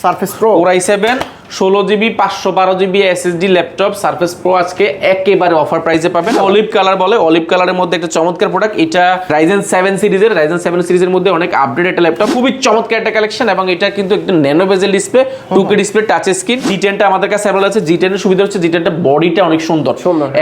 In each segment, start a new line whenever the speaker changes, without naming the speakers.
Surface pro
Core i7 16GB 512GB SSD laptop surface pro আজকে একেবারে offer প্রাইসে পাবেন। অলিভ কালার বলে, অলিভ কালারের মধ্যে একটা চমৎকার প্রোডাক্ট। এটা Ryzen 7 সিরিজের মধ্যে অনেক আপডেট একটা ল্যাপটপ, খুবই চমৎকার একটা কালেকশন এবং এটা কিন্তু একদম nano bezel display, 2K display, touch screen. G10 টা আমাদের কাছে अवेलेबल আছে। G10 এর সুবিধা হচ্ছে G10 টা বডিটা অনেক সুন্দর,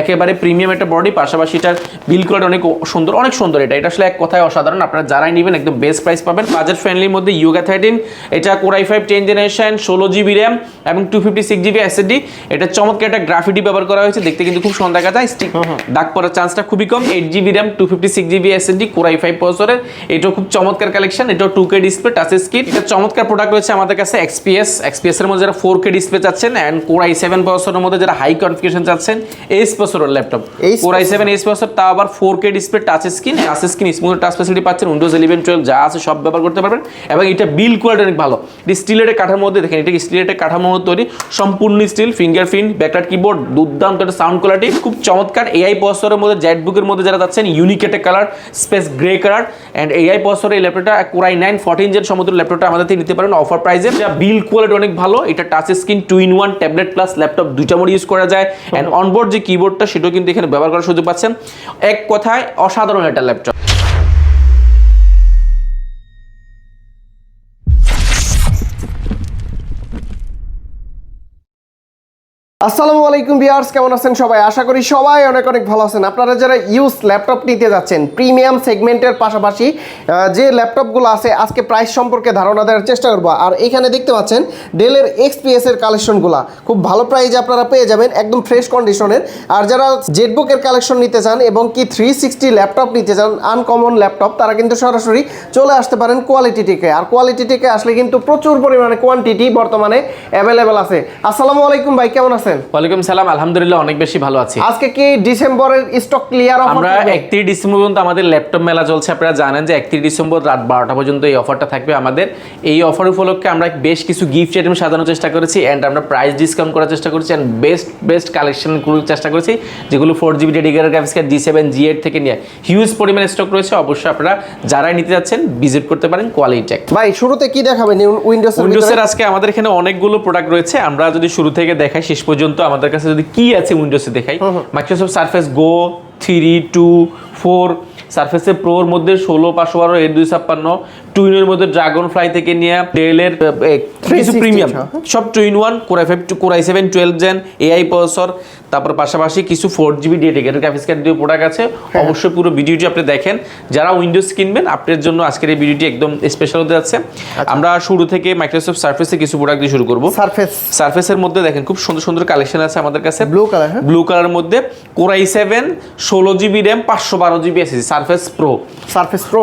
একেবারে প্রিমিয়াম একটা বডি, পাশাপাশি এটার বিল্ড কোয়ালিটি অনেক সুন্দর, অনেক সুন্দর। এটা আসলে এক কথায় অসাধারণ। আপনারা যারাই নেবেন একদম বেস্ট প্রাইস পাবেন, বাজেট ফ্রেন্ডলির মধ্যে। Yuga 13 এটা Core i5 10th generation, 16GB RAM এবং 256GB SSD। এটা চমৎকার একটা গ্রাফিটি ব্যবহার করা হয়েছে, দেখতে কিন্তু খুব সুন্দর দেখা যায়। স্টিক দাগ পড়ার চান্সটা খুবই কম। 8GB RAM 256GB SSD Core i5 প্রসেসরের, এটাও খুব চমৎকার কালেকশন। এটাও 2K ডিসপ্লে, টাচ স্ক্রিন। এটা চমৎকার প্রোডাক্ট রয়েছে আমাদের কাছে XPS এর মধ্যে যারা 4K ডিসপ্লে চাচ্ছেন এন্ড Core i7 প্রসেসরের মধ্যে যারা হাই কনফিগারেশন চাচ্ছেন, Ace প্রসেসরের laptop Core i7 Ace processor, তাও আবার 4K display, touch screen smooth touch facility পাচ্ছেন। Windows 11 12 যা আছে সব ব্যবহার করতে পারবেন এবং এটা বিল্ড কোয়ালিটি অনেক ভালো। স্টিলের কাঠামোর মধ্যে দেখেন, এটা স্টিলের কাঠামোর মধ্যে তৈরি, সম্পূর্ণ স্টিল, ফিঙ্গারপ্রিন্ট, ব্যাকলাইট কিবোর্ড, দুর্দান্ত একটা সাউন্ড কোয়ালিটি, খুব চমৎকার। AI প্রসেসরের মধ্যে জেটবুকের মধ্যে যারা যাচ্ছেন, ইউনিক একটা colour, space grey colour and AI প্রসেসরের এই ল্যাপটপটা Core i9 14 জেন সমতুল্য ল্যাপটপটা আমাদের থেকে নিতে পারেন অফার প্রাইসে। এটা বিল্ড কোয়ালিটি অনেক ভালো। এটা touch screen, 2-in-1 tablet plus laptop দুইটা মোড ইউজ করা যায় এন্ড অনবোর্ড যে কিবোর্ডটা সেটাও কিন্তু এখানে ব্যবহার করার সুযোগ পাচ্ছেন। এক কথায় অসাধারণ একটা ল্যাপটপ।
আসসালামু আলাইকুম ভিউয়ার্স, কেমন আছেন সবাই? আশা করি সবাই অনেক অনেক ভালো আছেন। আপনারা যারা ইউজ ল্যাপটপ নিতে যাচ্ছেন, প্রিমিয়াম সেগমেন্টের পাশাপাশি যে ল্যাপটপগুলো আছে আজকে প্রাইস সম্পর্কে ধারণা দেওয়ার চেষ্টা করবো। আর এখানে দেখতে পাচ্ছেন ডেলের XPS এর কালেকশনগুলো খুব ভালো প্রাইসে আপনারা পেয়ে যাবেন, একদম ফ্রেশ কন্ডিশনের। আর যারা জেটবুকের কালেকশন নিতে চান এবং কি 360 ল্যাপটপ নিতে চান, আনকমন ল্যাপটপ, তারা কিন্তু সরাসরি চলে আসতে পারেন কোয়ালিটি টেকে। আর কোয়ালিটি টেকে আসলে কিন্তু প্রচুর পরিমাণে কোয়ান্টিটি বর্তমানে অ্যাভেলেবেল আছে। আসসালামু আলাইকুম ভাই, কেমন আছেন?
ওয়ালাইকুম সালাম, আলহামদুলিল্লাহ অনেক বেশি ভালো আছি।
আজকে কি ডিসেম্বরের স্টক ক্লিয়ার অফার?
আমরা 31 ডিসেম্বর পর্যন্ত আমাদের ল্যাপটপ মেলা চলছে। আপনারা জানেন যে 31 ডিসেম্বর রাত 12টা পর্যন্ত এই অফারটা থাকবে আমাদের। এই অফার উপলক্ষে আমরা বেশ কিছু গিফট আইটেম সাজানোর চেষ্টা করেছি এন্ড আমরা প্রাইস ডিসকাউন্ট করার চেষ্টা করেছি এন্ড বেস্ট কালেকশন করার চেষ্টা করেছি, যেগুলো 4GB dedicated graphics card G7 G8 থেকে নিয়ে হিউজ পরিমাণে স্টক রয়েছে। অবশ্যই আপনারা যারাই নিতে যাচ্ছেন ভিজিট করতে পারেন কোয়ালিটি টেক।
ভাই শুরুতে কি দেখাবেন?
উইন্ডোজের আজকে আমাদের এখানে অনেকগুলো প্রোডাক্ট রয়েছে। আমরা যদি শুরু থেকে দেখাই শেষ পর্যন্ত আমাদের কাছে যদি কি আছে উইন্ডোজে দেখাই, মাইক্রোসফট সারফেস গো 3, 2, 4, সারফেসে প্রোর মধ্যে 16, 512, 8256, টুইনের মধ্যে ড্রাগন ফ্লাই থেকে নিয়ে ডেলের কিছু প্রিমিয়াম সব 2-in-1 Core i5 Core i7 12th gen AI processor, তারপর পাশাপাশি কিছু 4GB ডেডিকেটেড গ্রাফিক্স কার্ড দিয়ে প্রোডাক্ট আছে। অবশ্যই পুরো ভিডিওটি আপনি দেখেন। যারা উইন্ডোজ কিনবেন আপনাদের জন্য আজকের এই ভিডিওটি একদম স্পেশাল হতে যাচ্ছে। আমরা শুরু থেকে মাইক্রোসফট সারফেসে কিছু প্রোডাক্ট দিয়ে শুরু করব। সারফেসের মধ্যে দেখেন খুব সুন্দর সুন্দর কালেকশন আছে আমাদের কাছে। ব্লু কালারের মধ্যে Core i7 16GB RAM 512GB SSD surface pro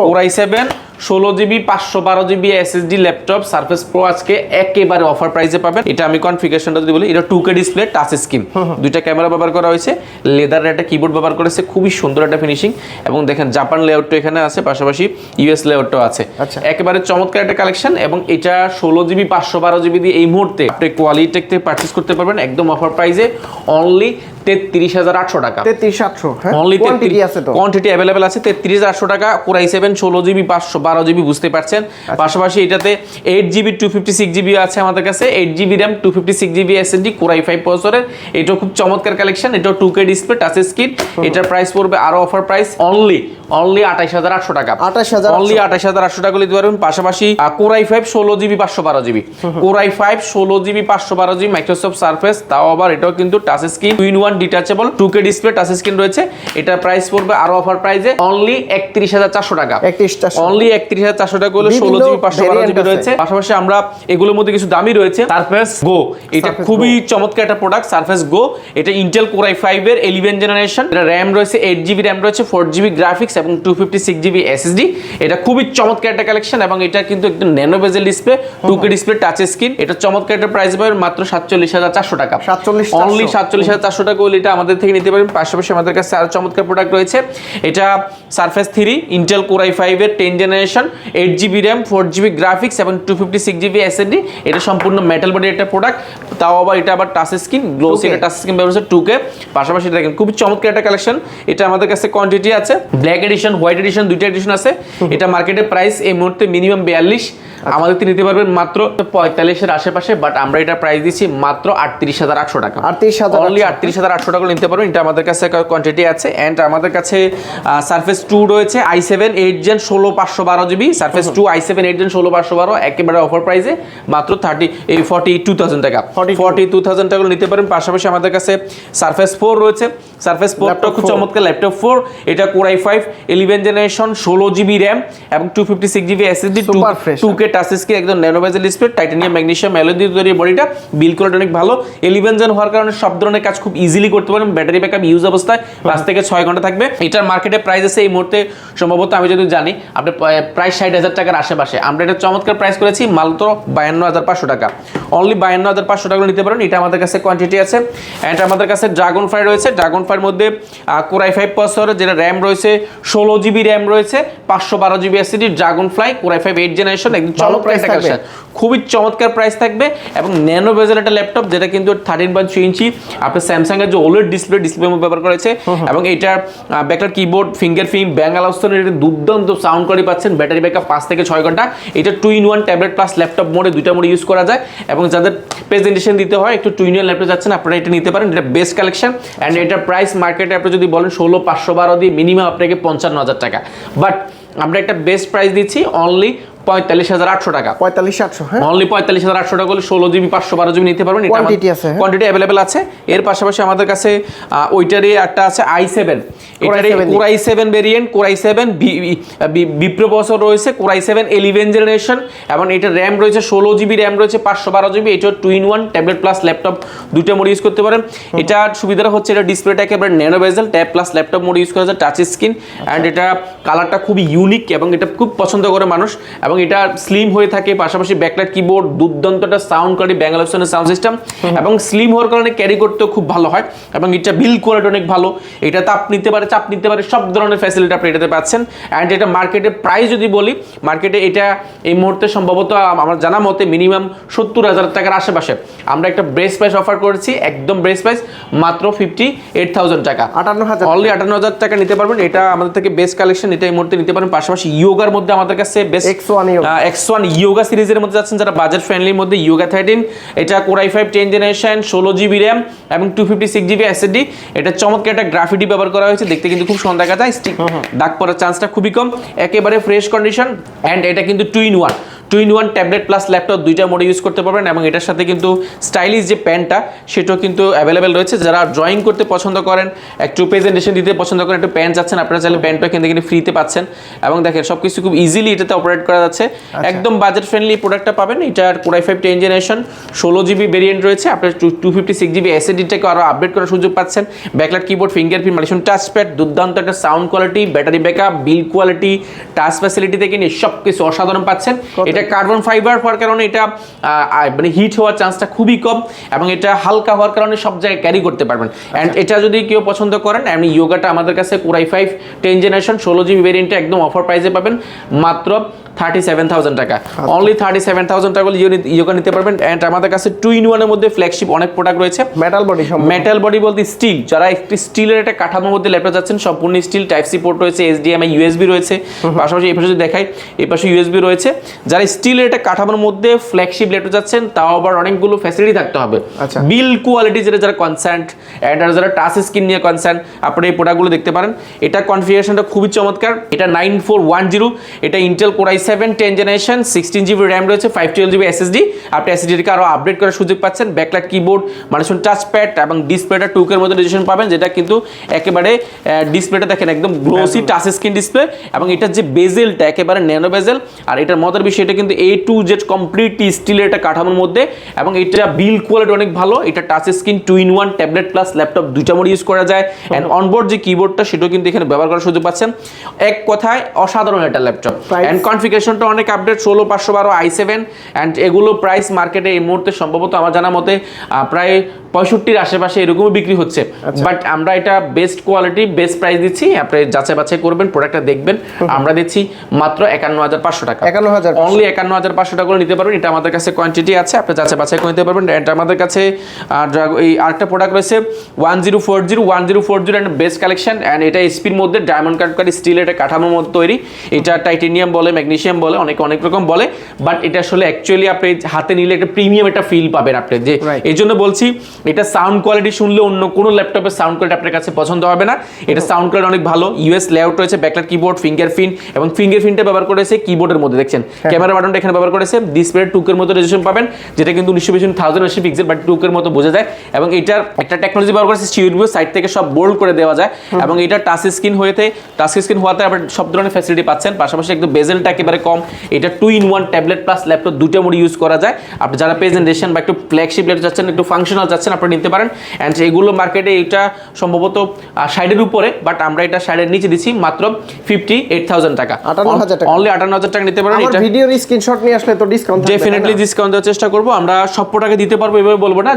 Core i7 16GB 512GB SSD laptop surface pro আজকে একেবারে অফার প্রাইসে পাবেন। এটা আমি কনফিগারেশনটা যদি বলি, এটা 2K ডিসপ্লে, টাচ স্ক্রিন, দুইটা ক্যামেরা ব্যবহার করা হয়েছে, লেদারের একটা কিবোর্ড ব্যবহার করেছে, খুবই সুন্দর একটা ফিনিশিং এবং দেখেন জাপান লেআউটটা এখানে আছে, পাশাপাশি US লেআউটটাও আছে। একেবারে চমৎকার একটা কালেকশন এবং এটা 16GB 512GB দিয়ে এই মুহূর্তে আপনি কোয়ালিটি টেক থেকে পারচেজ করতে পারবেন একদম অফার প্রাইসে, অনলি 33,800 টাকা।
33,800
অনলি কোয়ান্টিটি अवेलेबल আছে। 33,800 টাকা Core i7 16GB 512GB বুঝতে পারছেন। পাশাপাশি এটাতে 8GB 256GB আছে আমাদের কাছে, 8GB RAM 256GB SSD Core i5 প্রসেসরের, এটাও খুব চমৎকার কালেকশন। এটাও 2K ডিসপ্লে, টাচ স্ক্রিন। এটার প্রাইস পড়বে আরো অফার প্রাইস অনলি 28,800 টাকা। অনলি 28,800 টাকা নিতে পারবেন। পাশাপাশি Core i5 16GB 512GB Core i5 16GB 512GB Microsoft surface, তাও আবার এটাও কিন্তু touch screen, 2-in-1 detachable, 2K display, touch screen রয়েছে। এটার প্রাইস পড়বে আরো অফার প্রাইসে অনলি 31,400 টাকা। অনলি 31,400 টাকা হলে 16GB 512GB রয়েছে। পাশাপাশি আমরা এগুলোর মধ্যে কিছু দামি রয়েছে। সারফেস গো, এটা খুবই চমৎকার একটা প্রোডাক্ট। সারফেস গো এটা ইন্টেল Core i5 এর 11th জেনারেশন। এটা RAM রয়েছে 8GB RAM রয়েছে, 4GB গ্রাফিক্স এবং 256GB SSD। এটা খুবই চমৎকার একটা কালেকশন এবং এটা কিন্তু একদম nano bezel display, 2K display, touch screen. এটা চমৎকার একটা প্রাইস পাবেন মাত্র 47,400 টাকা। অনলি 47,400 টাকা করলে এটা আমাদের থেকে নিতে পারেন। পাশাপাশি আমাদের কাছে আরো চমৎকার প্রোডাক্ট রয়েছে। এটা সারফেস 3 ইন্টেল কোর i5 এর 10 generation, 8GB RAM, 4GB graphics এবং 256GB SSD। এটা সম্পূর্ণ মেটাল বডি একটা প্রোডাক্ট, তাও আবার এটা আবার টাচ স্ক্রিন, গ্লোসি একটা টাচ স্ক্রিন ব্যবহার 2K। পাশাপাশি দেখেন খুবই চমৎকার একটা কালেকশন। এটা আমাদের কাছে কোয়ান্টিটি আছে, ব্ল্যাক এডিশন, হোয়াইট এডিশন, দুইটা এডিশন আছে। এটা মার্কেটের প্রাইস এই মুহূর্তে মিনিমাম 42, আমাদের তো নিতে পারবেন মাত্র 45 এর আশেপাশে, বাট আমরা এটা প্রাইস দিচ্ছি মাত্র 38,800 টাকা।
38,000
অনলি 38,800 টাকা নিতে পারবেন। এটা আমাদের কাছে কোয়ান্টিটি আছে। এন্ড আমাদের কাছে সারফেস 2 রয়েছে i7 8 gen 16512GB, surface 2 i7 8 gen 16512 একেবারে অফার প্রাইসে মাত্র 42,000 টাকা, 42,000 টাকা নিতে পারেন। পাশাপাশি আমাদের কাছে সারফেস 4 রয়েছে। সারফেস 4টা খুব চমৎকার ল্যাপটপ 4, এটা core i5 11 generation, 16GB RAM এবং 256GB SSD, 2K touch screen, একদম nano bezel display, titanium magnesium alloy দিয়ে তৈরি বডিটা, বিল কোয়ালিটি অনেক ভালো। 11 জেন হওয়ার কারণে সব ধরনের কাজ খুব ইজিলি করতে পারেন। ব্যাটারি ব্যাকআপ ইউজ অবস্থায় 5 থেকে 6 ঘন্টা থাকবে। এটার মার্কেটে প্রাইস আছে এই মুহূর্তে সম্ভবত, আমি যদি জানি, আপনার প্রায় 60,000 টাকার আশেপাশে। আমরা এটা চমৎকার প্রাইস করেছি মাত্র 52,500 টাকা, অনলি 52,500 টাকা নিতে পারেন। এটা আমাদের কাছে কোয়ান্টিটি আছে। অ্যান্ড আমাদের কাছে ড্রাগন ফ্লাই রয়েছে। ড্রাগন ফ্লাইয়ের মধ্যে কোর i5 প্রসেসরের যেটা র্যাম রয়েছে, 16GB র্যাম রয়েছে, 512GB SSD, dragon fly core i5 8 generation, একদম চমৎকার একটা কালেকশন, খুবই চমৎকার প্রাইস থাকবে। এবং ন্যানো বেজেল একটা ল্যাপটপ, যেটা কিন্তু 13.3 ইঞ্চি আপনার স্যামসাং এর যে OLED ডিসপ্লে ব্যবহার করেছে। এবং এটার ব্যাকলাইট কিবোর্ড, ফিঙ্গারপ্রিন্ট, ব্যাঙ্গাল অবস্থানের এটা দুর্দান্ত সাউন্ড কোয়ালিটি পাচ্ছেন। ব্যাটারি ব্যাকআপ 5 থেকে 6 ঘন্টা। এটা 2-in-1 ট্যাবলেট প্লাস ল্যাপটপ মোডে, দুইটা মোডে ইউজ করা যায়। এবং যাদের প্রেজেন্টেশন দিতে হয়, একটু 2-in-1 ল্যাপটপ যাচ্ছেন, আপনারা এটা নিতে পারেন। এটা বেস্ট কালেকশন। অ্যান্ড এটার প্রাইস মার্কেটে আপনি যদি বলেন 16,512 দিয়ে মিনিমাম আপনাকে 55,000 টাকা, বাট আমরা একটা বেস্ট প্রাইস দিচ্ছি অনলি 45,800 টাকা।
45,800, হ্যাঁ,
অনলি 45,800 টাকা হলে 16GB 512GB নিতে পারবেন। এটা
কোয়ান্টিটি আছে,
কোয়ান্টিটি अवेलेबल আছে। এর পাশাপাশি আমাদের কাছে ওইটারই একটা আছে i7, এটারই core i7 variant, core i7 Bipro processor রয়েছে, কোর i7 11 জেনারেশন, এবং এটা র্যাম রয়েছে 16GB র্যাম রয়েছে, 512GB। এটা 2-in-1 ট্যাবলেট প্লাস ল্যাপটপ দুইটা মোড ইউজ করতে পারেন। এটার সুবিধাটা হচ্ছে এটা ডিসপ্লেটা একেবারে ন্যানো বেজেল, tab plus laptop mode use করা যায়, টাচ স্ক্রিন। অ্যান্ড এটা কালারটা খুবই ইউনিক এবং এটা খুব পছন্দ করে মানুষ। এবং এটা স্লিম হয়ে থাকে। পাশাপাশি ব্যাকলাইট কিবোর্ড, দুর্দান্ত একটা সাউন্ড কোয়ালিটি, ব্যাঙ্গাল অপশনের সাউন্ড সিস্টেম, এবং স্লিম হওয়ার কারণে ক্যারি করতেও খুব ভালো হয়। এবং এটা বিল কোয়ালিটি অনেক ভালো। এটা তাপ নিতে পারে, চাপ নিতে পারে, সব ধরনের ফ্যাসিলিটি আপনি এটাতে পাচ্ছেন। অ্যান্ড এটা মার্কেটের প্রাইস যদি বলি, মার্কেটে এটা এই মুহূর্তে সম্ভবত আমার জানা মতে মিনিমাম 70,000 টাকার আশেপাশে। আমরা একটা ব্রেস প্রাইস অফার করেছি, একদম ব্রেস প্রাইস মাত্র 58,000 টাকা,
58,000,
অনলি 58,000 টাকা নিতে পারবেন। এটা আমাদের থেকে বেস্ট কালেকশন, এটা এই মুহূর্তে নিতে পারেন। পাশাপাশি ইয়োগার মধ্যে আমাদের কাছে বেস্ট X1 ইয়োগা সিরিজের মধ্যে যাচ্ছেন যারা, বাজেট ফ্রেন্ডলির মধ্যে ইয়োগা 13, এটা core i5 10 generation, 16GB RAM এবং 256GB SSD। এটা চমৎকার একটা গ্রাফিটি ব্যবহার করা হয়েছে, দেখতে কিন্তু খুব সুন্দর দেখা যায়, স্টিক দাগ পড়ার চান্সটা খুবই কম, একেবারে ফ্রেশ কন্ডিশন। অ্যান্ড এটা কিন্তু 2-in-1 ট্যাবলেট প্লাস ল্যাপটপ দুইটা মোডে ইউজ করতে পারবেন। এবং এটার সাথে কিন্তু স্টাইলিশ যে প্যান্টটা সেটাও কিন্তু অ্যাভেলেবেল রয়েছে। যারা ড্রয়িং করতে পছন্দ করেন, একটু প্রেজেন্টেশন দিতে পছন্দ করেন, একটু প্যান্ট যাচ্ছেন, আপনারা চাইলে প্যান্টটা এখান থেকে ফ্রিতে পাচ্ছেন। এবং দেখেন সব কিছু খুব ইজিলি এটাতে অপারেট করা যাচ্ছে, একদম বাজেট ফ্রেন্ডলি প্রোডাক্টটা পাবেন। এটার core i5 10 generation, 16GB variant রয়েছে, আপনার 256GB SSD-টাকে আরও আপডেট করার সুযোগ পাচ্ছেন। ব্যাকলাইট কিবোর্ড, ফিঙ্গারপ্রিন্ট, মালিশন টাচ প্যাড, দুর্দান্ত একটা sound quality, battery backup, build quality, touch facility থেকে নিয়ে সব কিছু অসাধারণ পাচ্ছেন। এটা কার্বন ফাইবার হওয়ার কারণে এটা মানে হিট হওয়ার চান্সটা খুবই কম, এবং এটা হালকা হওয়ার কারণে সব জায়গায় ক্যারি করতে পারবেন। অ্যান্ড এটা যদি কেউ পছন্দ করেন, এমনি ইয়োগাটা আমাদের কাছে কোর i5 10 জেনারেশন 16GB ভেরিয়েন্টে একদম অফার প্রাইসে পাবেন মাত্র 37,000 টাকা, অনলি 37,000 টাকা ইয়োগা নিতে পারবেন। অ্যান্ড আমাদের কাছে 2-in-1 এর মধ্যে ফ্ল্যাগশিপ অনেক প্রোডাক্ট রয়েছে। মেটাল বডি বলতে স্টিল, যারা একটি স্টিলের একটা কাঠামোর মধ্যে ল্যাপটপ যাচ্ছেন, সম্পূর্ণ স্টিল, টাইপ সি পোর্ট রয়েছে, HDMI USB রয়েছে, পাশাপাশি এই পাশে যদি দেখাই এই পাশে USB রয়েছে। যারা স্টিলের একটা কাঠামোর মধ্যে ফ্ল্যাগশিপ ল্যাপটপ যাচ্ছেন, তাও আবার অনেকগুলো ফ্যাসিলিটি থাকতে হবে, বিল কোয়ালিটি যারা কনসার্ন, অ্যান্ড যারা টাচ স্ক্রিন নিয়ে কনসার্ন, আপনারা এই প্রোডাক্টগুলো দেখতে পারেন। এটা কনফিগারেশনটা খুবই চমৎকার। এটা 9410, এটা Intel core i7 10 generation, 16GB RAM রয়েছে, 512GB SSD। আপনি SSD-কে আরও আপডেট করার সুযোগ পাচ্ছেন। ব্যাকলাইট কিবোর্ড, মালিশন টাচ প্যাড, এবং ডিসপ্লেটা 2K এর মধ্যে রেজোলিউশন পাবেন, যেটা কিন্তু একেবারে ডিসপ্লেটা দেখেন একদম গ্লোসি টাচ স্ক্রিন ডিসপ্লে। এবং এটার যে বেজেলটা একেবারে ন্যানো বেজেল, আর এটার মজার বিষয় এটা কিন্তু A to Z কমপ্লিটলি স্টিলের একটা কাঠামোর মধ্যে, এবং এটা বিল কোয়ালিটি অনেক ভালো। এটা touch screen, 2-in-1 tablet plus laptop দুইটা মোড ইউজ করা যায়। অ্যান্ড অনবোর্ড যে কিবোর্ডটা সেটাও কিন্তু এখানে ব্যবহার করার সুযোগ পাচ্ছেন। এক কথায় অসাধারণ একটা ল্যাপটপ। অ্যান্ড কনফিগারেশন কনফিগারেশনটা অনেক আপডেট, 16512 i7 অ্যান্ড এগুলো প্রাইস মার্কেটে এই মুহূর্তে সম্ভবত আমার জানা মতে প্রায় 65-র আশেপাশে এরকমই বিক্রি হচ্ছে। বাট আমরা এটা বেস্ট কোয়ালিটি বেস্ট প্রাইস দিচ্ছি, আপনি যাচাই বাছাই করবেন, প্রোডাক্টটা দেখবেন। আমরা দিচ্ছি মাত্র 51500 টাকা,
51500
অনলি 51500 টাকা করে নিতে পারবেন। এটা আমাদের কাছে কোয়ান্টিটি আছে, আপনি যাচাই বাছাই করে নিতে পারবেন। এটা আমাদের কাছে এই আরেকটা প্রোডাক্ট রয়েছে 1040 অ্যান্ড বেস্ট কালেকশন অ্যান্ড এটা এসপির মধ্যে ডায়মন্ড কাটকারি স্টিল, এটা কাঠামোর মধ্যে তৈরি। এটা টাইটেনিয়াম বলে, ম্যাগনেসিয়াম বলে, অনেক রকম বলে, বাট এটা আসলে অ্যাকচুয়ালি আপনি হাতে নিলে একটা প্রিমিয়াম একটা ফিল পাবেন আপনি। যে এই জন্য বলছি এটা সাউন্ড কোয়ালিটি শুনলে অন্য কোনো ল্যাপটপের সাউন্ড কোয়ালিটি আপনার কাছে পছন্দ হবে না। এটা সাউন্ড কোয়ালিটি অনেক ভালো, ইউএস লেআউট রয়েছে, ব্যাকলাইট কিবোর্ড, ফিঙ্গারপ্রিন্ট এবং ফিঙ্গারপ্রিন্টটা ব্যবহার করেছে কিবোর্ডের মধ্যে, দেখছেন ক্যামেরা বাটনটা এখানে ব্যবহার করেছে। ডিসপ্লে টুকের মতো রেজোলিউশন পাবেন, যেটা কিন্তু 1920 পিক্সেল বাট টুকের মতো বোঝা যায়। এবং এটার একটা টেকনোলজি ব্যবহার করেছে সিউরিও, সাইড থেকে সব বোল্ড করে দেওয়া যায় এবং এটা টাচ স্ক্রিন হওয়াতে আপনি সব ধরনের ফ্যাসিলিটি পাচ্ছেন। পাশাপাশি একদম বেজেলটা একেবারে কম। এটা 2-in-1 ট্যাবলেট প্লাস ল্যাপটপ দুটো মোড ইউজ করা যায়। আপনি যারা প্রেজেন্টেশন বা একটু ফ্ল্যাগশিপ ল্যাপটপ চাচ্ছেন, একটু ফাংশনাল চাচ্ছেন, আপনি নিতে পারেন। অ্যান্ড এগুলো মার্কেটে এটা সম্ভবত 60-এর উপরে, বাট আমরা এটা 60-এর নিচে দিচ্ছি মাত্র 58000 টাকা,
58000 টাকা,
অনলি 58000 টাকা নিতে পারেন।
এটা ভিডিওর স্ক্রিনশট নিয়ে আসলে তো ডিসকাউন্ট থাকবে,
ডেফিনেটলি ডিসকাউন্ট দেওয়ার চেষ্টা করব। আমরা সব প্রোডাক্টে দিতে পারবো এভাবে বলবো না,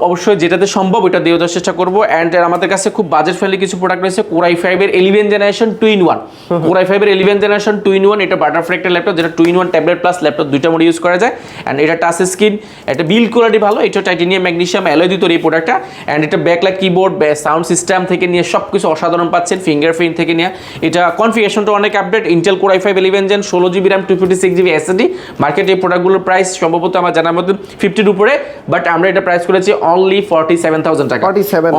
অবশ্যই যেটাতে সম্ভব এটা দেওয়ার চেষ্টা করব। অ্যান্ড আমাদের কাছে খুব বাজেট ফ্রেন্ডলি কিছু প্রোডাক্ট রয়েছে। কোরাই 5-এর 11 জেনারেশন 2-in-1, কোরাই 5-এর 11 জেনারেশন 2-in-1, এটা বাটারফ্লাই একটা ল্যাপটপ, যেটা 2-in-1 ট্যাবলেট প্লাস ল্যাপটপ দুইটা মোড ইউজ করা যায়। অ্যান্ড এটা টাচ স্ক্রিন, এটা বিল্ড কোয়ালিটি ভালো, এটা টাইটেনিয়াম ম্যাগনেসিয়াম অ্যালয় দিয়ে তৈরি এই প্রোডাক্টটা। অ্যান্ড এটা ব্যাকলাইট কিবোর্ড, সাউন্ড সিস্টেম থেকে নিয়ে সব কিছু অসাধারণ পাচ্ছেন, ফিঙ্গারপ্রিন্ট থেকে নিয়ে। এটা কনফিগারেশনটা অনেক update, Intel core i 5 11 gen, 16GB RAM 256GB SSD। মার্কেটে এই প্রোডাক্টগুলোর প্রাইস সম্ভবত আমার জানার মধ্যে 50-র উপরে, বাট আমরা এটা প্রাইস করেছি অনলি 47000 টাকা,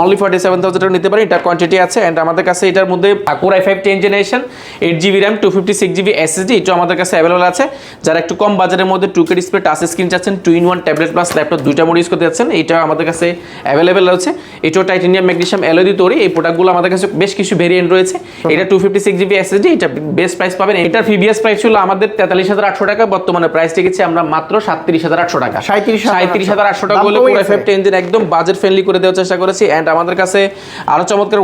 অনলি 47000 টাকা নিতে পারি। এটা কোয়ান্টিটি আছে। অ্যান্ড আমাদের কাছে এটার মধ্যে core i 5 10 generation 8GB RAM 256GB SSD, এটা আমাদের কাছে অ্যাভেলেবল আছে। যারা একটু কম বাজারের মধ্যে 2K ডিসপ্লে টাচ স্ক্রিন চাচ্ছেন, 2-in-1 ট্যাবলেট প্লাস ল্যাপটপ দুইটা মোড ইউজ করতে যাচ্ছেন, এটা আমাদের কাছে অ্যাভেলেবল আছে। এটাও টাইটেনিয়াম ম্যাগনেসিয়াম অ্যালয় দিয়ে তৈরি। এই প্রোডাক্টগুলো আমাদের কাছে বেশ কিছু ভেরিয়েন্ট রয়েছে। এটা 256GB SSD, এটা বেস্ট প্রাইস পাবেন। এটার প্রিভিয়াস প্রাইস ছিল আমাদের 43800 টাকা, বর্তমানে প্রাইস রেখেছি আমরা মাত্র 37800 টাকা, 37800 টাকা বলে কোরাই 5 10 জেন একদম বাজেট ফ্রেন্ডলি করে দেওয়ার চেষ্টা করেছি। অ্যান্ড আমাদের কাছে আরো চমৎকার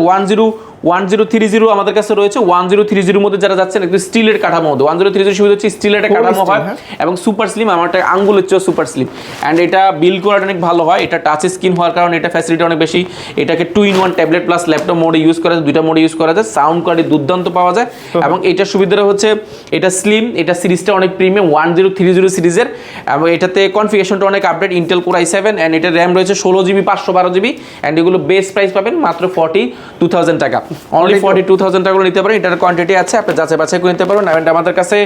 1030 আমাদের কাছে রয়েছে। 1030 মধ্যে যারা যাচ্ছেন একটু স্টিলের কাঠামো মধ্যে, 1030 সুবিধা হচ্ছে স্টিলের একটা কাঠামো হয় এবং সুপার স্লিম, আমারটা আঙ্গুলের চেয়ে সুপার স্লিম। অ্যান্ড এটা বিল্ড কোয়ালিটি অনেক ভালো হয়, এটা টাচ স্ক্রিন হওয়ার কারণে এটা ফ্যাসিলিটি অনেক বেশি। এটাকে 2-in-1 ট্যাবলেট প্লাস ল্যাপটপ মোডে ইউজ করা যায়, দুইটা মোডে ইউজ করা যায়, সাউন্ড কোয়ালিটি দুর্দান্ত পাওয়া যায়। এবং এটার সুবিধাটা হচ্ছে এটা স্লিম, এটা সিরিজটা অনেক প্রিমিয়াম 1030 সিরিজের, এবং এটাতে কনফিগারেশনটা অনেক update, Intel core i7 and এটার র্যাম রয়েছে 16GB 512GB। অ্যান্ড এগুলো বেস্ট প্রাইস পাবেন মাত্র 42000 টাকা, অনলি 42000 টাকা নিতে পারেন। এটার কোয়ান্টিটি আছে, আপনি যাচাই বাছাই করে নিতে পারবেন। অ্যান্ড আমাদের কাছে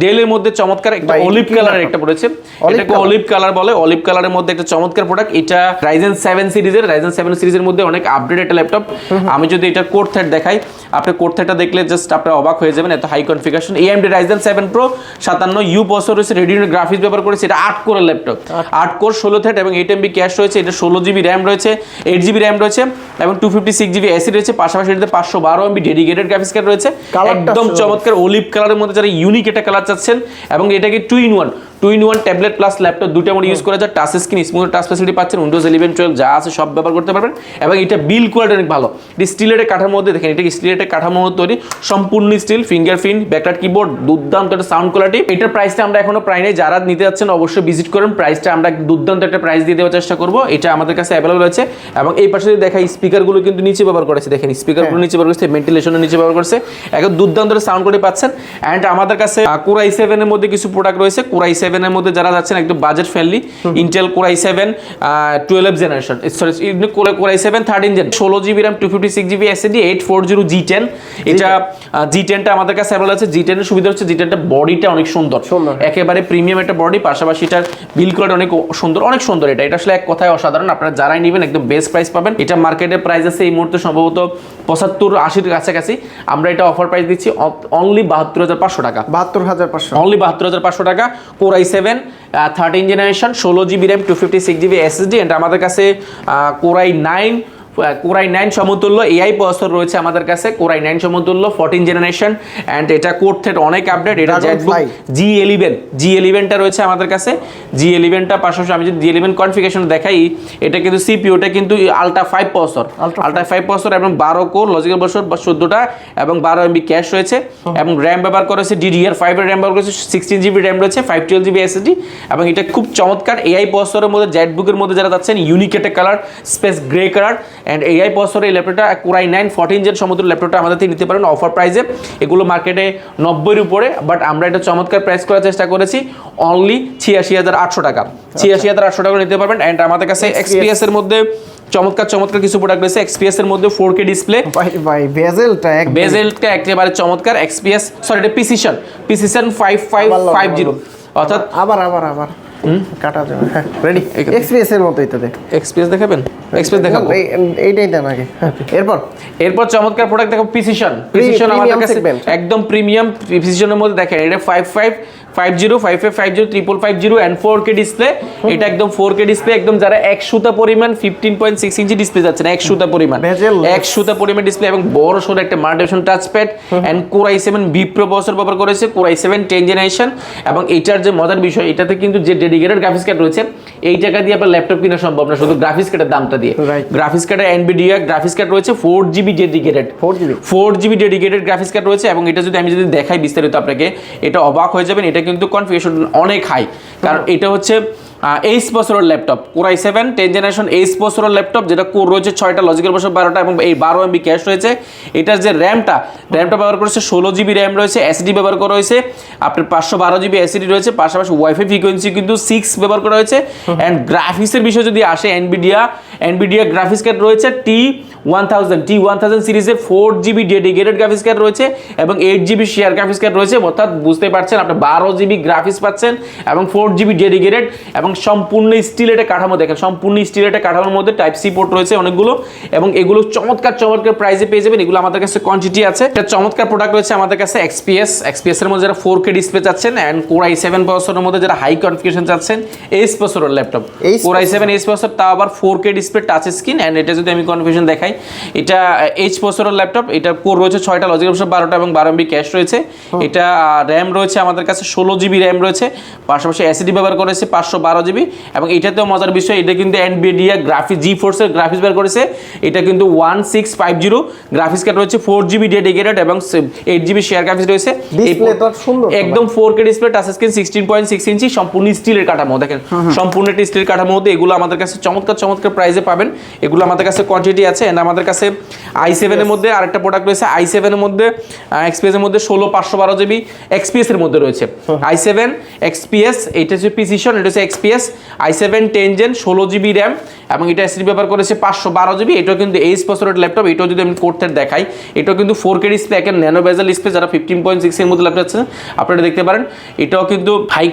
ডেলের মধ্যে চমৎকার একটা অলিভ কালারের একটা পড়েছে, এটাকে অলিভ কালার বলে, অলিভ কালারের মধ্যে একটা চমৎকার প্রোডাক্ট। এটা Ryzen 7 সিরিজের মধ্যে অনেক আপডেট একটা ল্যাপটপ। আমি যদি এটা কোর থ্রেড দেখাই, আপনি কোর থ্রেডটা দেখলে জাস্ট আপনারা অবাক হয়ে যাবেন, এত high configuration. AMD Ryzen 7 Pro 57U processor রয়েছে, রেডিনো গ্রাফিক্স ব্যবহার করেছে। এটা 8 কোরের ল্যাপটপ, 8 কোর 16 থ্রেড এবং 8MB ক্যাশ রয়েছে। এটা 16GB RAM রয়েছে, 8GB RAM রয়েছে এবং 256GB SSD রয়েছে। পাশাপাশি এটাতে 512MB ডেডিকেটেড গ্রাফিক্স কার্ড রয়েছে। একদম চমৎকার অলিভ কালারের মধ্যে যারা ইউনিক একটা কালার চাচ্ছেন, এবং এটাকে 2-in-1 ট্যাবলেট প্লাস ল্যাপটপ দুটো মোড ইউজ করা যায়। Touch screen, smooth touch facility পাচ্ছেন, উইন্ডোজ 11 12 যা আছে সব ব্যবহার করতে পারবেন। এবং এটা বিল্ড কোয়ালিটি অনেক ভালো, স্টিলের কাঠামোর মধ্যে দেখেন, এটা স্টিলের কাঠামোর মধ্যে তৈরি, সম্পূর্ণ স্টিল, ফিঙ্গারপ্রিন্ট, ব্যাকলাইট কিবোর্ড, দুর্দান্ত একটা সাউন্ড কোয়ালিটি। এটার প্রাইসটা আমরা এখনো প্রায় নেই, যারা নিতে যাচ্ছেন অবশ্যই ভিজিট করুন। প্রাইসটা আমরা দুর্দান্ত একটা প্রাইস দিয়ে দেওয়ার চেষ্টা করবো, এটা আমাদের কাছে অ্যাভেলেবল আছে। এবং এই পাশে যদি দেখা, স্পিকারগুলো কিন্তু নিচে ব্যবহার করেছে, দেখেন স্পিকারগুলো নিচে ব্যবহার করছে, ভেন্টিলেশনের নিচে ব্যবহার করছে, একদম দুর্দান্ত সাউন্ড কোয়ালিটি পাচ্ছেন। অ্যান্ড আমাদের কাছে কোর i7 এর মধ্যে কিছু প্রোডাক্ট রয়েছে। কোর i7 এর মধ্যে যারা যাচ্ছেন একটু budget friendly, Intel core i7 12 generation, sorry core i7 13 gen, 16GB RAM 256GB SSD 840 G10। এটা G10টা আমাদের কাছে অ্যাভেলেবল আছে। G10 এর সুবিধা হচ্ছে G10টা বডিটা অনেক সুন্দর, একেবারে প্রিমিয়াম একটা বডি, পাশাপাশি এটার বিল্ড কোয়ালিটি অনেক সুন্দর, অনেক সুন্দর। এটা আসলে এক কথায় অসাধারণ। আপনারা যারাই নেবেন একদম বেস্ট প্রাইস পাবেন। এটা মার্কেটে প্রাইস আছে এই মুহূর্তে সম্ভবত 75-80 কাছাকাছি। আমরা এটা অফার প্রাইস দিচ্ছি অনলি 72500 টাকা, 72500, অনলি 72500 টাকা। Core i7 13 generation 16GB RAM 256GB SSD। And আমাদের কাছে কোর i9 কোরাই 9 সমতুল্য এআই প্রসেসর রয়েছে আমাদের কাছে, কোরাই 9 সমতুল্য 14 জেনারেশন এন্ড এটা কোর থ্রেড অনেক আপডেট। এটা জেটবুক G11টা রয়েছে আমাদের কাছে। G11টা পাশাপাশি আমি যদি G11 কনফিগারেশন দেখাই, এটা কিন্তু সিপিইউটা কিন্তু আলট্রা 5 প্রসেসর, আলট্রা 5 প্রসেসর এবং 12 কোর লজিক্যাল প্রসেসর 14টা এবং 12 এমবি ক্যাশ রয়েছে এবং র‍্যাম ব্যবহার করেছে DDR5 এর র‍্যাম ব্যবহার করেছে, 16 জিবি র‍্যাম রয়েছে, 512 জিবি এসএসডি এবং এটা খুব চমৎকার এআই প্রসেসরের মধ্যে জেটবুকের মধ্যে যারা যাচ্ছেন ইউনিক একটা colour, space grey colour and AI প্রসেসরের এই ল্যাপটপটা কোরাই 9 14 জেন সমতুল্য ল্যাপটপটা আমাদের থেকে নিতে পারেন অফার প্রাইসে। এগুলো মার্কেটে 90 এর উপরে, বাট আমরা এটা চমৎকার প্রাইস করার চেষ্টা করেছি অনলি 86,800 টাকা। 86,800 টাকা নিতে পারবেন। এন্ড আমাদের কাছে এক্সপিএস এর মধ্যে চমৎকার কিছু প্রোডাক্ট রয়েছে। এক্সপিএস এর মধ্যে 4K ডিসপ্লে,
ভাই বেজেলটা
একেবারে চমৎকার। এক্সপিএস সরি এটা প্রিসিশন 5550 অর্থাৎ
আবার কাটা যাবে। হ্যাঁ রেডি। এক্সপিএস এর মতোই তো দেখ।
এক্সপিএস দেখাবেন? এক্সপিএস দেখাবো,
এইটাই দেন আগে। এরপর
চমৎকার প্রোডাক্ট দেখো প্রিসিশন আমাদের কাছে একদম প্রিমিয়াম। প্রিসিশনের মধ্যে দেখেন এটা 5550 5550 5550 এন্ড 4K ডিসপ্লে। এটা একদম 4K ডিসপ্লে, একদম যারা এক সুতা পরিমাণ 15.6 ইঞ্চি ডিসপ্লে যাচ্ছে না, এক সুতা পরিমাণ ডিসপ্লে এবং বড় সরো একটা multifunction touch pad and Core i7 B Pro processor ব্যবহার করেছে, Core i7 10 জেনারেশন। এবং এটার যে মজার বিষয়, এটাতে কিন্তু যে ডেডিকেটেড গ্রাফিক্স কার্ড রয়েছে, এই টাকা দিয়ে আপনার ল্যাপটপ কিনা সম্ভব না শুধু গ্রাফিক্স কার্ডের দামটা দিয়ে। গ্রাফিক্স কার্ডে NVIDIA গ্রাফিক্স কার্ড রয়েছে 4GB dedicated, 4GB dedicated graphics card রয়েছে। এবং এটা যদি আমি দেখাই বিস্তারিত আপনাকে, এটা অবাক হয়ে যাবেন। এটা কিন্তু কনফিগারেশন অনেক হাই, কারণ এটা হচ্ছে 8 প্রসেসরের ল্যাপটপ, Core i7 10 জেনারেশন 8 প্রসেসরের ল্যাপটপ, যেটা কোর রয়েছে 6টা, লজিক্যাল প্রসেসর 12টা এবং এই 12 এমবি ক্যাশ রয়েছে। এটার যে র্যামটা ব্যবহার করেছে 16 জিবি র্যাম রয়েছে, এসএসডি ব্যবহার করা হয়েছে আপনার 512 জিবি এসএসডি রয়েছে, পাশাপাশি ওয়াইফাই ফ্রিকোয়েন্সি কিন্তু 6 ব্যবহার করা হয়েছে। এন্ড গ্রাফিক্সের বিষয় যদি আসে, NVIDIA গ্রাফিক্স কার্ড রয়েছে T1000 সিরিজের 4GB ডেডিকেটেড গ্রাফিক্স কার্ড রয়েছে এবং 8GB শেয়ার গ্রাফিক্স কার্ড রয়েছে। অর্থাৎ বুঝতে পারছেন আপনি 12GB গ্রাফিক্স পাচ্ছেন এবং 4GB ডেডিকেটেড এবং সম্পূর্ণ স্টিল এটা কাঠামো। দেখেন সম্পূর্ণ স্টিল এটা কাঠামোর মধ্যে টাইপ সি পোর্ট রয়েছে অনেকগুলো এবং এগুলো চমৎকার প্রাইসে পেয়ে যাবেন। এগুলো আমাদের কাছে কোয়ান্টিটি আছে। এটা চমৎকার প্রোডাক্ট রয়েছে আমাদের কাছে এক্সপিএস এর মধ্যে যারা 4K ডিসপ্লে চাচ্ছেন এন্ড Core i7 প্রসেসরের মধ্যে যারা হাই কনফিগারেশন চাচ্ছেন, এইচ প্রসেসরের laptop Core i7 H processor, তাও আবার 4K display touch screen. And এটা যদি আমি কনফিগারেশন দেখাই, এটা এইচ প্রসেসরের ল্যাপটপ, এটা কোর রয়েছে 6টা, লজিক্যাল প্রসেসর 12টা এবং 12 এমবি ক্যাশ রয়েছে। এটা র‍্যাম রয়েছে আমাদের কাছে 16 জিবি র‍্যাম রয়েছে, পাশাপাশি এসএসডি ব্যবহার করেছে 512 জিবি। এবং এটাতেও মজার বিষয়, এটা কিন্তু NVIDIA GeForce এর গ্রাফিক্স ব্যবহার করেছে। এটা কিন্তু 1650 গ্রাফিক্স কার্ড রয়েছে, 4GB ডেডিকেটেড এবং 8GB শেয়ার গ্রাফিক্স রয়েছে। একদম 4K ডিসপ্লে, টাচ স্ক্রিন, 16.6 ইঞ্চি, সম্পূর্ণ স্টিলের কাঠামো। দেখেন সম্পূর্ণ একটা স্টিলের কাঠামোর মধ্যে এগুলো আমাদের কাছে চমৎকার প্রাইসে পাবেন। এগুলো আমাদের কাছে কোয়ান্টিটি আছে। এন্ড আমাদের কাছে i7 এর মধ্যে আরেকটা প্রোডাক্ট রয়েছে, i7 এর মধ্যে এক্সপিএস এর মধ্যে 16512 জিবি এক্সপিএস এর মধ্যে রয়েছে। i7 এক্সপিএস, এটা হচ্ছে প্রিসিশন, এটা হচ্ছে XPS i7 10 gen 16 GB RAM এবং এটা এসএসডি ব্যবহার করেছে 512 জিবি। এটাও কিন্তু এইচ প্রসেসরের ল্যাপটপ। এটাও যদি আমি কোড থ্রেড দেখাই, এটাও কিন্তু 4K ডিসপ্লে, একটা ন্যানো বেজেল ডিসপ্লে, যারা 15.6 এর মধ্যে ল্যাপটপ আছে আপনারা দেখতে পারেন। এটাও কিন্তু হাই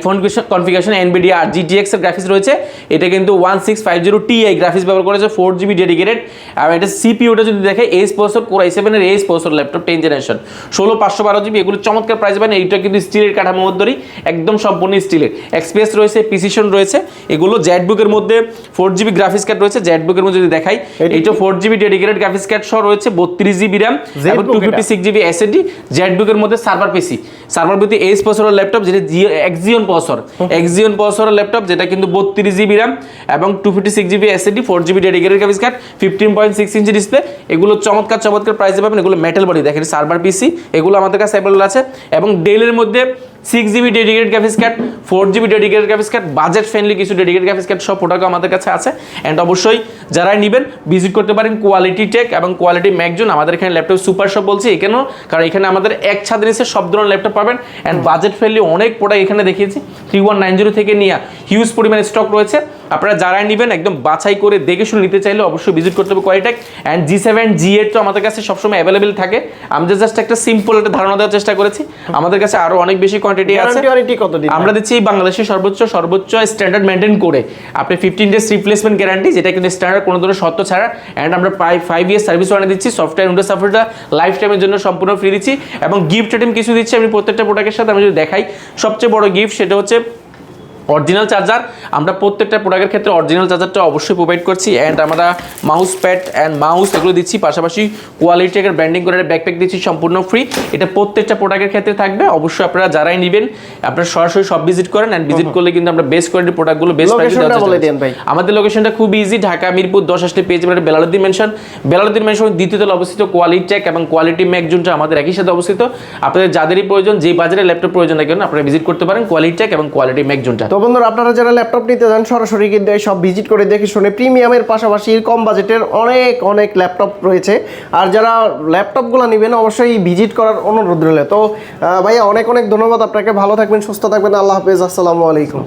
কনফিগারেশন NVIDIA GTX এর গ্রাফিক্স রয়েছে। এটা কিন্তু 1650 Ti গ্রাফিক্স ব্যবহার করেছে, 4GB ডেডিকেটেড। আর এটা সিপিইউটা যদি দেখে, এইচ প্রসেসর, Core i7 এর H processor laptop 10 generation 16512 GB. এগুলো চমৎকার প্রাইস পাবেন। এইটা কিন্তু স্টিলের কাঠামোর মধ্যেই, একদম সম্পূর্ণ স্টিলের। এক্সপিএস রয়েছে, প্রিসিশন রয়েছে। এগুলো জেটবুকের মধ্যে 4GB গ্রাফিক্স কার্ড রয়েছে। জেটবুকের মধ্যে যদি দেখাই, এইটা 4GB ডেডিকেটেড গ্রাফিক্স কার্ড সহ রয়েছে, 32GB RAM এবং 256GB এসএসডি। জেটবুকের মধ্যে সার্ভার পিসি এইচ প্রসেসরের ল্যাপটপ, যেটা এক্সিয়ন প্রসেসরের ল্যাপটপ, যেটা কিন্তু 32GB RAM এবং 256GB SSD, 4GB dedicated graphics card, 15.6 inch display. এগুলো চমৎকার প্রাইসে পাবেন। এগুলো মেটাল বডি, দেখেন সার্ভার পিসি, এগুলো আমাদের কাছে অ্যাভেলেবল আছে। এবং ডেলের মধ্যে 6GB dedicated graphics card, 4GB dedicated graphics card, budget friendly কিছু ডেডিকেটেড গ্রাফিক্স কার্ড সব প্রোডাক্ট আমাদের কাছে আছে। এন্ড অবশ্যই যারা নেবেন ভিজিট করতে পারেন কোয়ালিটি টেক এবং কোয়ালিটি ম্যাকজোন। আমাদের এখানে ল্যাপটপ সুপার শপ বলছি এখানেও, কারণ এখানে আমাদের এক ছাদের নিচে সব ধরনের ল্যাপটপ পাবেন। এন্ড বাজেট ফ্রেন্ডলি অনেক প্রোডাক্ট এখানে দেখিয়েছি, 3190 থেকে নিয়ে হিউজ পরিমাণে স্টক রয়েছে। আপনারা যারা নেবেন একদম বাছাই করে দেখে শুনে নিতে চাইলে অবশ্যই ভিজিট করতে হবে quality take. And G7 G8 তো আমাদের কাছে সবসময় অ্যাভেলেবেল থাকে। আমি জাস্ট একটা সিম্পল একটা ধারণা দেওয়ার চেষ্টা করেছি। আমাদের কাছে আরো অনেক বেশি কোয়ান্টিটি আছে। আমরা দিচ্ছি বাংলাদেশের সর্বোচ্চ স্ট্যান্ডার্ড মেইনটেইন করে আপনি 15 ডেজ রিপ্লেসমেন্ট গ্যারান্টি, যেটা কিন্তু স্ট্যান্ডার্ড কোনো ধরনের শর্ত ছাড়া। এন্ড আমরা 5 ইয়ার সার্ভিস ওয়ারেন্টি দিচ্ছি। সফটওয়্যার উইন্ডোজ সাপোর্টটা লাইফ টাইমের জন্য সম্পূর্ণ ফ্রি দিচ্ছি এবং গিফট আইটেম কিছু দিচ্ছি আমি প্রত্যেকটা প্রোডাক্টের সাথে। আমি যদি দেখাই, সবচেয়ে বড় গিফট সেটা হচ্ছে অরিজিনাল চার্জার, আমরা প্রত্যেকটা প্রোডাক্টের ক্ষেত্রে অরিজিনাল চার্জারটা অবশ্যই প্রোভাইড করছি। অ্যান্ড আমরা মাউস প্যাড অ্যান্ড মাউস এগুলো দিচ্ছি, পাশাপাশি কোয়ালিটি এর ব্র্যান্ডিং করে ব্যাকপ্যাক দিচ্ছি সম্পূর্ণ ফ্রি। এটা প্রত্যেকটা প্রোডাক্টের ক্ষেত্রে থাকবে। অবশ্যই আপনারা যারাই নেবেন আপনারা সরাসরি সব ভিজিট করেন, অ্যান্ড ভিজিট করলে কিন্তু আমরা বেস্ট কোয়ালিটির প্রোডাক্টগুলো বেস্ট প্রাইসে দেওয়ার চেষ্টা করি। আমাদের লোকেশনটা খুব ইজি, ঢাকা মিরপুর 10 আসলে পেয়ে যাবেন বেলালুদ্দিন মেনশন। বেলালুদ্দিন মেনশন দ্বিতীয় তলায় অবস্থিত। কোয়ালিটি টেক এবং কোয়ালিটি ম্যাগজুনটা আমাদের একই সাথে অবস্থিত। আপনাদের যাদেরই প্রয়োজন, যে বাজারে ল্যাপটপ প্রয়োজন না কেন আপনারা ভিজিট করতে পারেন কোয়ালিটি টেক এবং কোয়ালিটি ম্যাগজুনটা।
তো বন্ধুরা, আপনারা যারা ল্যাপটপ নিতে যান সরাসরি কিন্তু এই সব ভিজিট করে দেখে শুনে প্রিমিয়ামের পাশাপাশি কম বাজেটের অনেক ল্যাপটপ রয়েছে। আর যারা ল্যাপটপগুলো নেবেন অবশ্যই ভিজিট করার অনুরোধ রইল। তো ভাইয়া অনেক ধন্যবাদ আপনাকে, ভালো থাকবেন, সুস্থ থাকবেন, আল্লাহ হাফেজ, আসসালামু আলাইকুম।